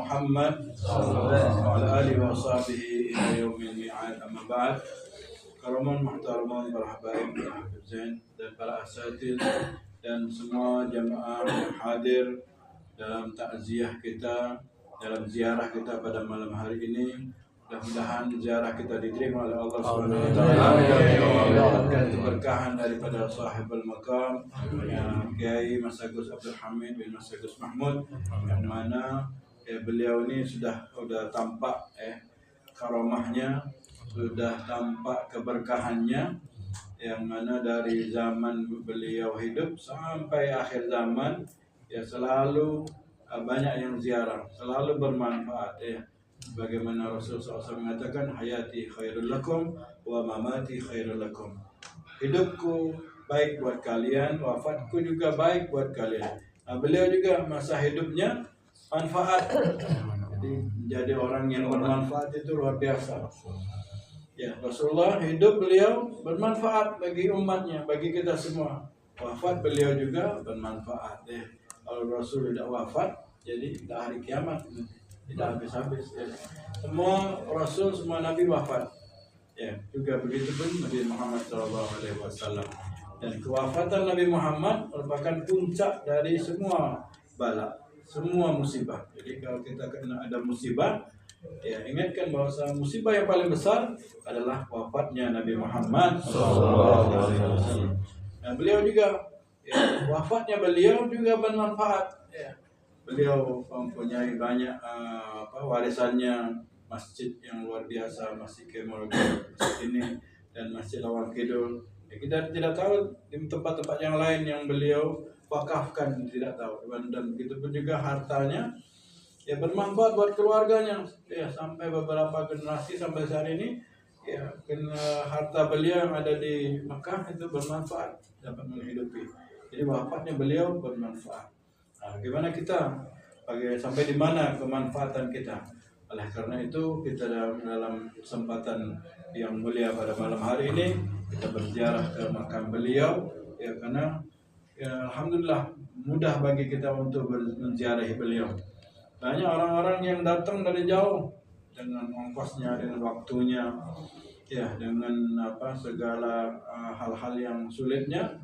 Muhammad wa ala alihi wa sahbihi ila yaumil mi'ad. Amma ba'd. Karaman muhtaraman para habaib dan hafizin dan para asatidz dan semua jamaah yang hadir dalam takziah kita, dalam ziarah kita pada malam hari ini. Mudah-mudahan ziarah kita diterima oleh Allah Subhanahu wa taala. Mendapatkan keberkahan daripada sahibul maqam Kiai Mas Agus Abdul Hamid bin Mas Agus Mahmud, yang mana beliau ini sudah tampak karamahnya, sudah tampak keberkahannya, yang mana dari zaman beliau hidup sampai akhir zaman selalu banyak yang ziarah, selalu bermanfaat Bagaimana Rasulullah SAW mengatakan, hayati khairul lakum wa mamati khairul lakum. Hidupku baik buat kalian, wafatku juga baik buat kalian. Beliau juga masa hidupnya manfaat. Jadi orang yang bermanfaat itu luar biasa. Rasulullah hidup beliau bermanfaat bagi umatnya, bagi kita semua. Wafat beliau juga bermanfaat. Kalau Rasul tidak wafat, jadi tidak hari kiamat. Tidak habis-habis. Semua Rasul, semua Nabi wafat. Juga begitu pun Nabi Muhammad SAW. Dan kewafatan Nabi Muhammad merupakan puncak dari semua bala, semua musibah. Jadi kalau kita kena ada musibah, ingatkan bahwa musibah yang paling besar adalah wafatnya Nabi Muhammad SAW. Nah, beliau juga, wafatnya beliau juga bermanfaat. Beliau mempunyai banyak warisannya, masjid yang luar biasa, Masjid Kemul ini dan Masjid Lawang Kidul. Kita tidak tahu di tempat-tempat yang lain yang beliau wakafkan, tidak tahu. Dan begitu pun juga hartanya bermanfaat buat keluarganya, sampai beberapa generasi sampai saat ini. Harta beliau yang ada di Mekah itu bermanfaat, dapat menghidupi. Jadi wafatnya beliau bermanfaat. Bagaimana kita, sampai di mana kemanfaatan kita? Oleh karena itu kita dalam kesempatan yang mulia pada malam hari ini kita berziarah ke makam beliau, karena alhamdulillah mudah bagi kita untuk menziarahi beliau. Banyak orang-orang yang datang dari jauh dengan ongkosnya, dengan waktunya, dengan segala hal-hal yang sulitnya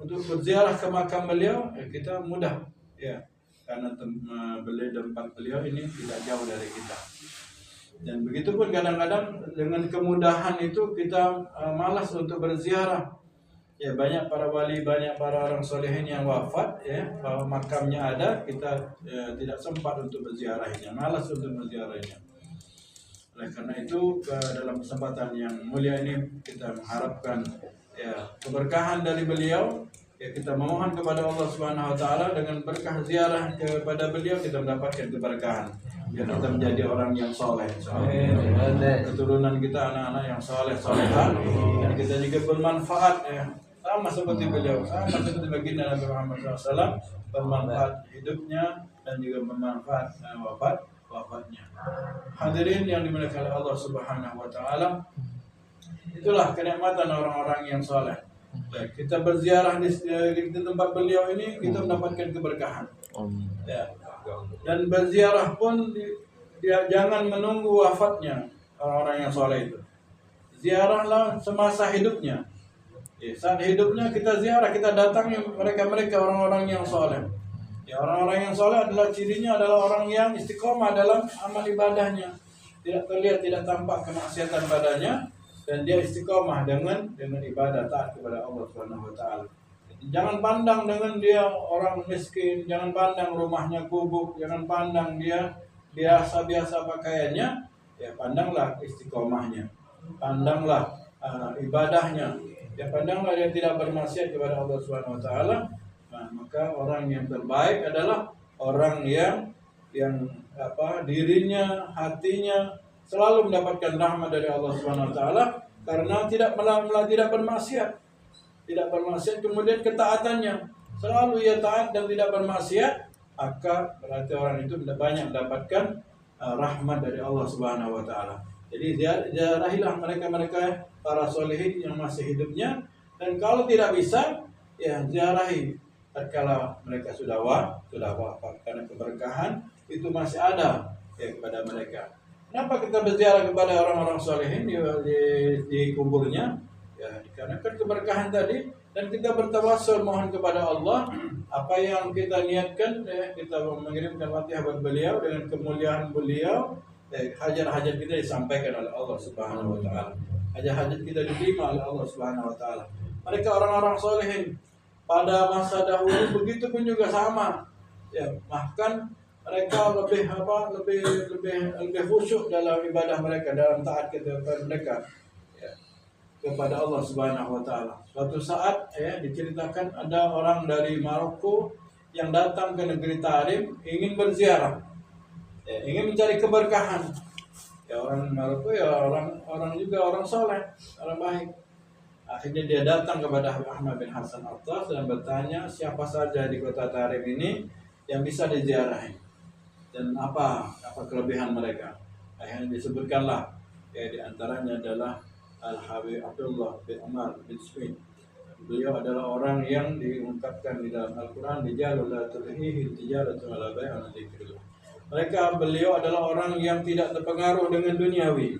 untuk berziarah ke makam beliau. Kita mudah. Karena tempat beliau ini tidak jauh dari kita. Dan begitu pun kadang-kadang dengan kemudahan itu kita malas untuk berziarah. Banyak para wali, banyak para orang solehin yang wafat, bahwa makamnya ada, kita tidak sempat untuk berziarahnya, malas untuk berziarahnya. Oleh karena itu dalam kesempatan yang mulia ini kita mengharapkan keberkahan dari beliau. Kita memohon kepada Allah Subhanahu wa taala dengan berkah ziarah kepada beliau kita mendapatkan keberkahan. Biar kita menjadi orang yang soleh. Keturunan kita anak-anak yang soleh-solehan, dan kita juga bermanfaat sama seperti beliau, sama seperti baginda Nabi Muhammad SAW, bermanfaat hidupnya dan juga bermanfaat wafatnya. Hadirin yang dimuliakan oleh Allah Subhanahu wa taala, itulah kenikmatan orang-orang yang soleh. Kita berziarah di tempat beliau ini, kita mendapatkan keberkahan. Dan berziarah pun jangan menunggu wafatnya orang-orang yang soleh itu. Ziarahlah semasa hidupnya. Saat hidupnya kita ziarah, kita datangi mereka orang-orang yang soleh. Orang-orang yang soleh adalah cirinya adalah orang yang istiqomah dalam amal ibadahnya. Tidak terlihat, tidak tampak kemaksiatan padanya. Dan dia istiqomah dengan ibadah taat kepada Allah Subhanahu wa taala. Jangan pandang dengan dia orang miskin, jangan pandang rumahnya gubuk, jangan pandang dia biasa-biasa pakaiannya, pandanglah istiqomahnya. Pandanglah ibadahnya. Pandanglah dia tidak bermaksiat kepada Allah Subhanahu wa taala. Maka orang yang terbaik adalah orang yang dirinya, hatinya selalu mendapatkan rahmat dari Allah Subhanahu wa taala karena tidak bermaksiat. Tidak bermaksiat, kemudian ketaatannya selalu ia taat dan tidak bermaksiat, maka berarti orang itu banyak mendapatkan rahmat dari Allah Subhanahu wa taala. Jadi ziarahilah mereka para solehin yang masih hidupnya, dan kalau tidak bisa ziarahi tatkala mereka sudah wafat, karena keberkahan itu masih ada kepada mereka. Kenapa kita berziarah kepada orang-orang solehin di kuburnya? Ya, dikarenakan keberkahan tadi, dan kita bertawassul mohon kepada Allah apa yang kita niatkan, kita mengirimkan Fatihah buat beliau dengan kemuliaan beliau, hajat-hajat kita disampaikan oleh Allah Subhanahu wa taala. Hajat-hajat kita diterima oleh Allah Subhanahu wa taala. Mereka orang-orang solehin pada masa dahulu begitu pun juga sama. Ya, bahkan mereka lebih khusyuk dalam ibadah mereka, dalam taat kepada mereka kepada Allah Subhanahu wa taala. Suatu saat diceritakan ada orang dari Maroko yang datang ke negeri Tarim ingin berziarah. Ingin mencari keberkahan. Orang Maroko orang juga orang soleh, orang baik. Akhirnya dia datang kepada Ahmad bin Hasan Attas dan bertanya siapa saja di kota Tarim ini yang bisa diziarahi dan apa kelebihan mereka. Akhirnya disebutkanlah di antaranya adalah Al-Habib Abdullah bin Umar bin Smith. Beliau adalah orang yang diungkapkan di dalam Al-Quran dijalul la tulhihi tijaratu ala bai'an dzikrillah. Beliau adalah orang yang tidak terpengaruh dengan duniawi,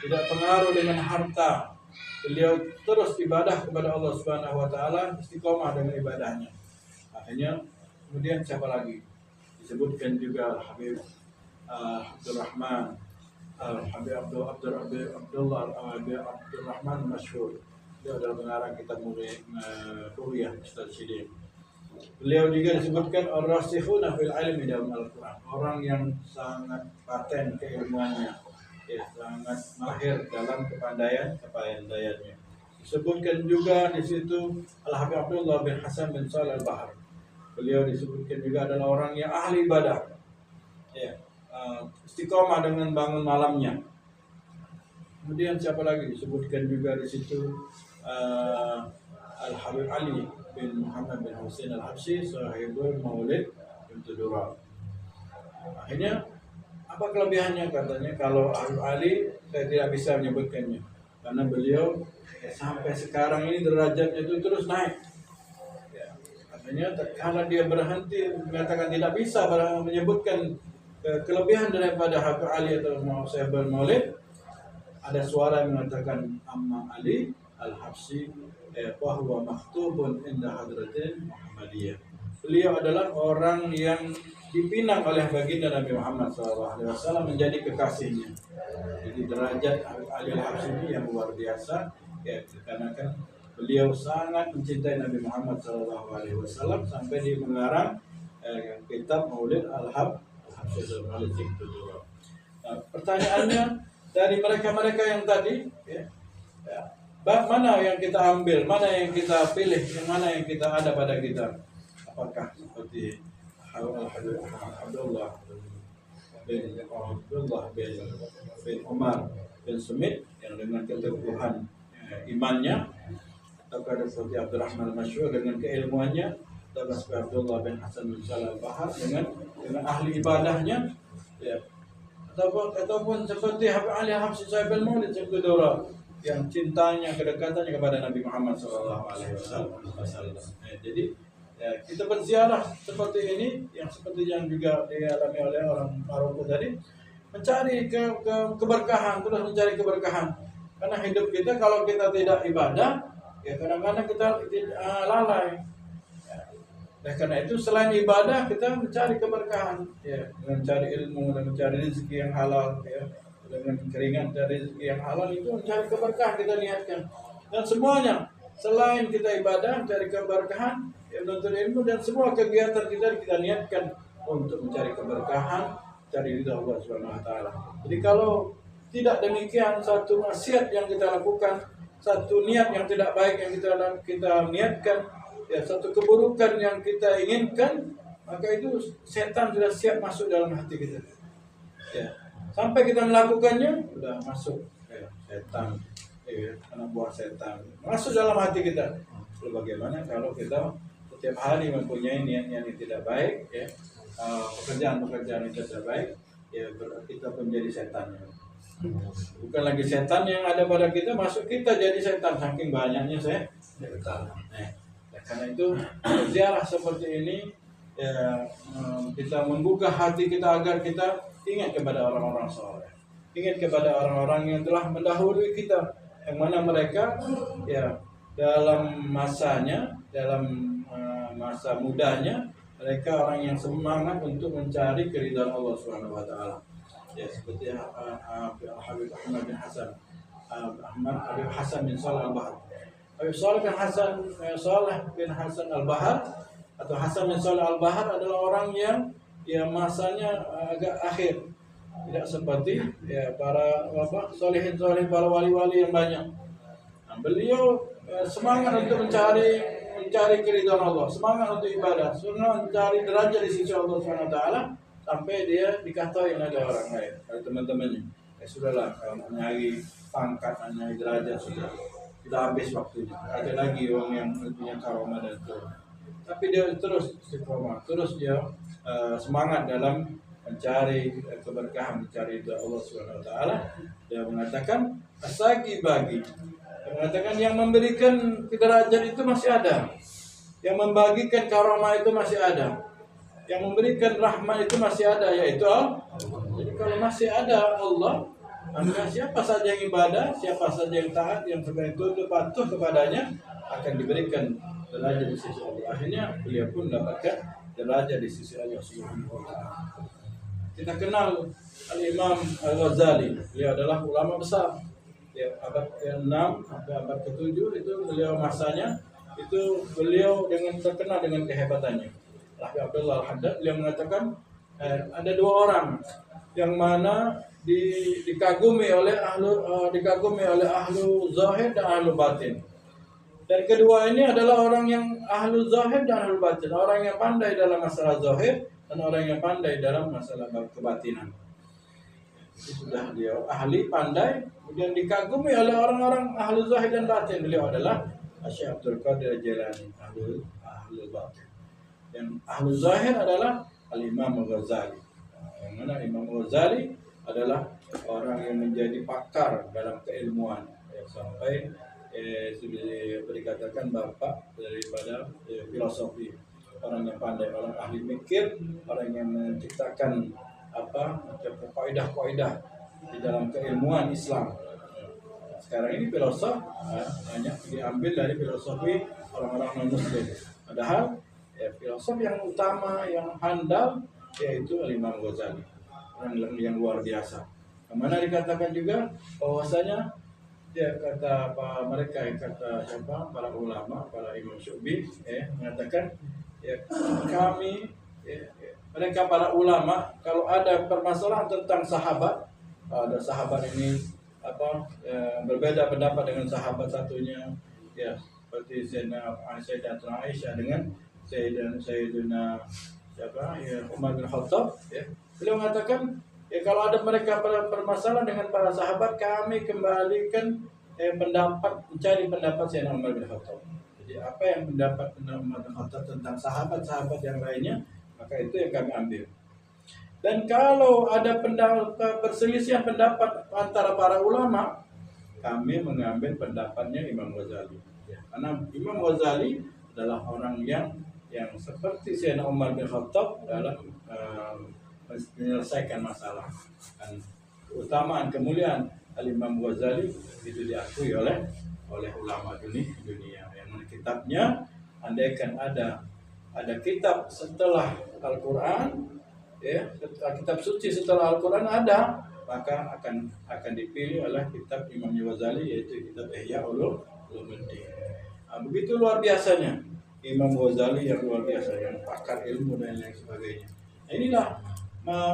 tidak pengaruh dengan harta. Beliau terus ibadah kepada Allah Subhanahu wa taala, istiqomah dengan ibadahnya. Akhirnya kemudian siapa lagi? Disebutkan juga Al-Habib Abdurrahman Al-Habib Abdullah Abdurrahman Masyhur. Dia adalah pengarang kitab Ru'yah Ustaz Syidin. Beliau juga disebutkan ar-rasikhuna fil ilmi dalam Al-Quran, orang yang sangat paten keilmuannya, sangat mahir dalam kepandaiannya. Disebutkan juga di situ Al-Habib Abdullah bin Hasan bin Shalih Al-Bahar. Beliau disebutkan juga adalah orang yang ahli ibadah, istiqomah dengan bangun malamnya. Kemudian siapa lagi disebutkan juga di situ Al-Habib Ali bin Muhammad bin Husain Al-Habsyi sahibul Maulid bin Tudura. Akhirnya apa kelebihannya? Katanya kalau Habib Ali saya tidak bisa menyebutkannya karena beliau sampai sekarang ini derajatnya itu terus naik. Karena dia berhenti mengatakan tidak bisa menyebutkan kelebihan daripada Habib Ali atau Sahibul Maulid, ada suara yang mengatakan Amma Ali Al-Habsyi wa huwa maktubun inda hadratin Muhammadiyah. Beliau adalah orang yang dipinang oleh baginda Nabi Muhammad SAW menjadi kekasihnya. Jadi derajat Habib Ali Al-Habsyi ini yang luar biasa, karena beliau sangat mencintai Nabi Muhammad SAW sampai dia mengarang kitab Maulid Al-Habsyi Maulid Tudura. Pertanyaannya dari mereka-mereka yang tadi, mana yang kita ambil, mana yang kita pilih, yang mana yang kita ada pada kita? Apakah seperti Abdullah bin Umar bin Smith yang dengan keteguhan imannya, atau seperti Abdurrahman Masyhur dengan keilmuannya, atau seperti Abdullah bin Hasan bin Shalih Al-Bahar dengan ahli ibadahnya, ataupun seperti Habib Ali Al-Habsyi Sahibul Maulid bin Tudura yang cintanya, kedekatannya kepada Nabi Muhammad SAW. Jadi kita berziarah seperti ini, yang seperti yang juga dialami oleh orang Maroko tadi, mencari keberkahan, terus mencari keberkahan. Karena hidup kita kalau kita tidak ibadah, kadang-kadang kita lalai. Karena itu selain ibadah kita mencari keberkahan, mencari ilmu dan mencari rezeki yang halal, dengan keringat dari rezeki yang halal itu mencari keberkahan kita niatkan. Dan semuanya selain kita ibadah, mencari keberkahan, menuntut ilmu, dan semua kegiatan kita niatkan untuk mencari keberkahan, cari ridha Allah Subhanahu wa taala. Jadi kalau tidak demikian, satu maksiat yang kita lakukan, satu niat yang tidak baik yang kita niatkan, satu keburukan yang kita inginkan, maka itu setan sudah siap masuk dalam hati kita. Sampai kita melakukannya, sudah masuk setan, anak buah setan masuk dalam hati kita. Lalu bagaimana kalau kita setiap hari mempunyai niat-niat yang tidak baik, pekerjaan-pekerjaan yang tidak baik, berarti kita pun jadi setan. Bukan lagi setan yang ada pada kita, masuk kita jadi setan saking banyaknya setan. Karena itu ziarah seperti ini ya, kita menggugah hati kita agar kita ingat kepada orang-orang soleh, ingat kepada orang-orang yang telah mendahului kita, yang mana mereka ya dalam masanya, dalam masa mudanya mereka orang yang semangat untuk mencari keridhaan Allah Subhanahu wa taala. Ya seperti Habib Ahmad bin Hasan Habib Hasan bin Saleh Al-Bahar. Habib Saleh bin Hasan Al-Bahar atau Hasan bin Saleh Al-Bahar adalah orang yang masanya agak akhir. Tidak seperti ya para solehin para wali-wali yang banyak. Nah, beliau semangat untuk mencari keridhaan Allah, semangat untuk ibadah, semangat mencari derajat di sisi Allah Subhanahu wa taala, sampai dia dikatain oleh orang lain, oleh teman-temannya. Ya sudahlah, kalau nyari pangkat, nyari derajat sudah habis waktunya. Ada lagi orang yang punya karomah dan itu. Tapi dia terus istiqomah, terus dia semangat dalam mencari keberkahan, mencari itu Allah Subhanahu wa taala. Dia mengatakan asagi bagi. Dia mengatakan yang memberikan derajat itu masih ada. Yang membagikan karomah itu masih ada. Yang memberikan rahmat itu masih ada, yaitu Allah. Jadi kalau masih ada Allah, maka siapa saja yang ibadah, siapa saja yang taat, yang sebaik itu patuh kepadanya akan diberikan derajat di sisi Allah. Akhirnya beliau pun mendapatkan derajat di sisi Allah Subhanahu wa taala. Kita kenal Al-Imam Al-Ghazali. Beliau adalah ulama besar. Ya, abad ke-6 sampai abad ke-7 itu beliau masanya itu beliau terkenal dengan kehebatannya. Rahbi Abdullah Al-Haddad beliau mengatakan ada dua orang yang mana dikagumi oleh ahlu zahir dan ahlu batin. Dan kedua ini adalah orang yang ahlu zahir dan ahlu batin, orang yang pandai dalam masalah zahir dan orang yang pandai dalam masalah kebatinan. Itu sudah dia ahli, pandai, kemudian dikagumi oleh orang-orang ahlu zahir dan batin. Beliau adalah Syekh Abdul Qadir Jailani, ahlu batin. Yang ahlu zahir adalah Al-Imam Al-Ghazali. Yang mana Imam Al-Ghazali adalah orang yang menjadi pakar dalam keilmuan, sampai sudah dikatakan bapak daripada filosofi. Orang yang pandai, orang ahli mikir, orang yang menciptakan kaidah-kaidah di dalam keilmuan Islam. Sekarang ini filosof banyak diambil dari filosofi orang-orang non-muslim. Padahal filosof yang utama, yang handal yaitu Imam Ghazali, orang yang luar biasa. Kemana dikatakan juga bahwasanya kata para ulama, para imam syu'bi mengatakan kami mereka para ulama kalau ada permasalahan tentang sahabat, ada sahabat ini berbeda pendapat dengan sahabat satunya, seperti Sayyidatuna Aisyah dengan Sayyidina Umar bin Khattab, beliau mengatakan kalau ada mereka permasalahan dengan para sahabat, kami kembalikan mencari pendapat Sayyidina Umar bin Khattab. Jadi apa yang pendapat Umar bin Khattab tentang sahabat-sahabat yang lainnya, maka itu yang kami ambil. Dan kalau ada perselisihan pendapat antara para ulama, kami mengambil pendapatnya Imam Ghazali. Karena Imam Ghazali adalah orang yang seperti Sayyidina Umar bin Khattab dalam menyelesaikan masalah. Dan keutamaan kemuliaan Al-Imam Ghazali itu diakui oleh ulama dunia. Yang mana kitabnya, andaikan ada kitab setelah Al-Quran, kitab suci setelah Al-Quran ada, maka akan dipilih oleh kitab Imam Ghazali, yaitu kitab Ihya Ulumuddin. Begitu luar biasanya Imam Ghazali, yang luar biasa, yang pakar ilmu dan lain sebagainya. Inilah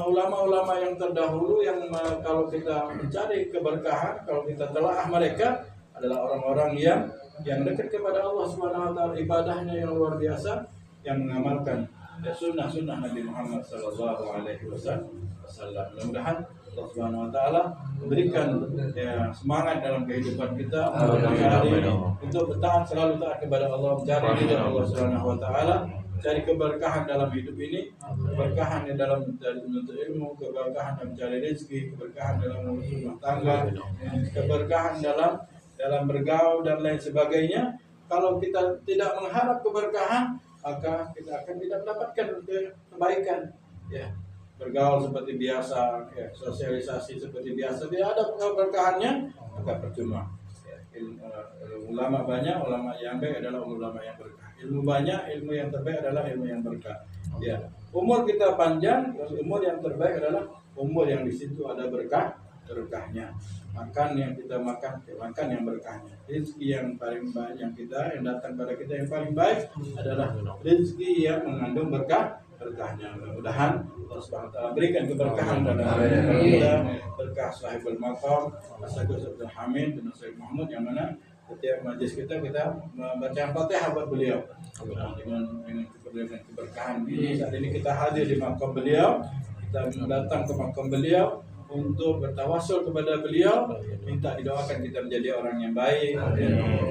ulama-ulama yang terdahulu yang kalau kita mencari keberkahan, kalau kita telaah mereka adalah orang-orang yang dekat kepada Allah Subhanahu wa taala, ibadahnya yang luar biasa, yang mengamalkan sunnah Nabi Muhammad sallallahu alaihi wasallam. Mudah-mudahan Allah Subhanahu wa taala memberikan semangat dalam kehidupan kita untuk bertahan, selalu taat kepada Allah, mencari ridha Allah Subhanahu wa taala, cari keberkahan dalam hidup ini, keberkahan dalam menuntut ilmu, keberkahan dalam mencari rezeki, keberkahan dalam mengurus rumah tangga, keberkahan dalam bergaul dan lain sebagainya. Kalau kita tidak mengharap keberkahan, maka kita akan tidak mendapatkan kebaikan. Ya, bergaul seperti biasa, ya, sosialisasi seperti biasa, tidak ada keberkahannya, maka percuma. Ya, ulama banyak, ulama yang baik adalah ulama yang berkah. Ilmu banyak, ilmu yang terbaik adalah ilmu yang berkah. Ya, umur kita panjang, umur yang terbaik adalah umur yang di situ ada berkahnya. Makan yang kita makan, makan yang berkahnya. Rezeki yang paling banyak yang datang pada kita yang paling baik adalah rezeki yang mengandung berkahnya. Mudah-mudahan Allah Subhanahu wa taala berikan keberkahan dalam hidup kita, berkah sahibul maqam, Asy-Syaikh Abdul Hamid bin Syekh Muhammad, yang mana setiap majlis kita membaca Fatihah buat beliau. Dengan keberkahan ini, saat ini kita hadir di makam beliau, kita datang ke makam beliau untuk bertawasul kepada beliau, minta didoakan kita menjadi orang yang baik,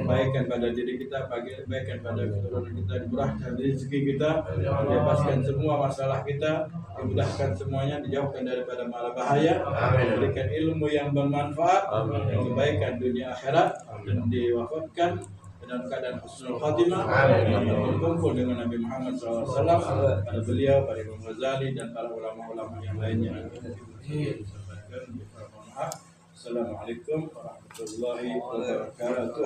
kebaikan pada diri kita, kebaikan pada keturunan kita, dimurahkan rezeki kita, dibebaskan semua masalah kita, dimudahkan semuanya, dijauhkan daripada mala bahaya, diberikan ilmu yang bermanfaat, kebaikan dunia akhirat, dan diwafatkan dalam keadaan husnul khatimah, berkumpul dengan Nabi Muhammad SAW, pada beliau, pada Imam Ghazali, dan para ulama-ulama yang lainnya. Assalamualaikum warahmatullahi wabarakatuh.